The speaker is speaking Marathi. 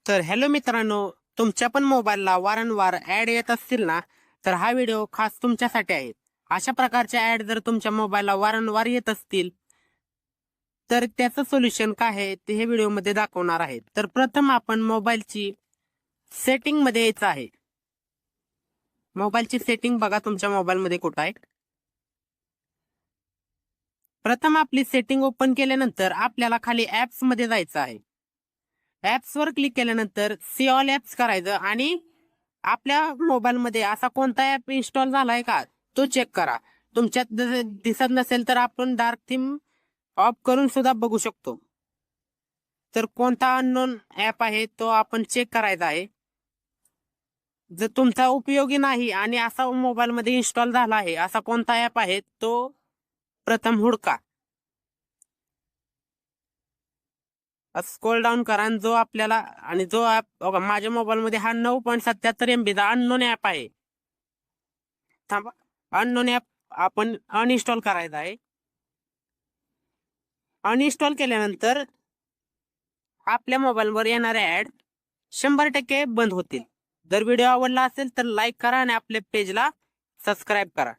तर हॅलो मित्रांनो, तुमच्या पण मोबाईलला वारंवार ऍड येत असतील ना, तर हा व्हिडिओ खास तुमच्यासाठी आहे. अशा प्रकारच्या ऍड जर तुमच्या मोबाईलला वारंवार येत असतील तर त्याचं सोल्युशन काय आहे ते हे व्हिडिओमध्ये दाखवणार आहे. तर प्रथम आपण मोबाईलची सेटिंग मध्ये यायचं आहे. मोबाईलची सेटिंग बघा तुमच्या मोबाईलमध्ये कुठं आहे. प्रथम आपली सेटिंग ओपन केल्यानंतर आपल्याला खाली ऍप्स मध्ये जायचं आहे. ऍप्स वर क्लिक केल्यानंतर सी ऑल ऍप्स करायचं आणि आपल्या मोबाईलमध्ये असा कोणता ऍप इन्स्टॉल झालाय का तो चेक करा. तुमच्यात जर दिसत नसेल तर आपण डार्क थीम ऑफ करून सुद्धा बघू शकतो. तर कोणता अननोन ऍप आहे तो आपण चेक करायचा आहे. जर तुमचा उपयोगी नाही आणि असा मोबाईलमध्ये इन्स्टॉल झाला आहे असा कोणता ऍप आहे तो प्रथम हुडका. स्क्रोल डाऊन करा आणि जो आपल्याला आणि जो ऍप बघा माझ्या मोबाईलमध्ये हा 9.77 MB चा अननोन ऍप आहे. थांबा, अननोन ऍप आपण अनइन्स्टॉल करायचा आहे. अनइन्स्टॉल केल्यानंतर आपल्या मोबाईलवर येणारे ऍड 100% बंद होतील. जर व्हिडिओ आवडला असेल तर लाईक करा आणि आपल्या पेजला सबस्क्राईब करा.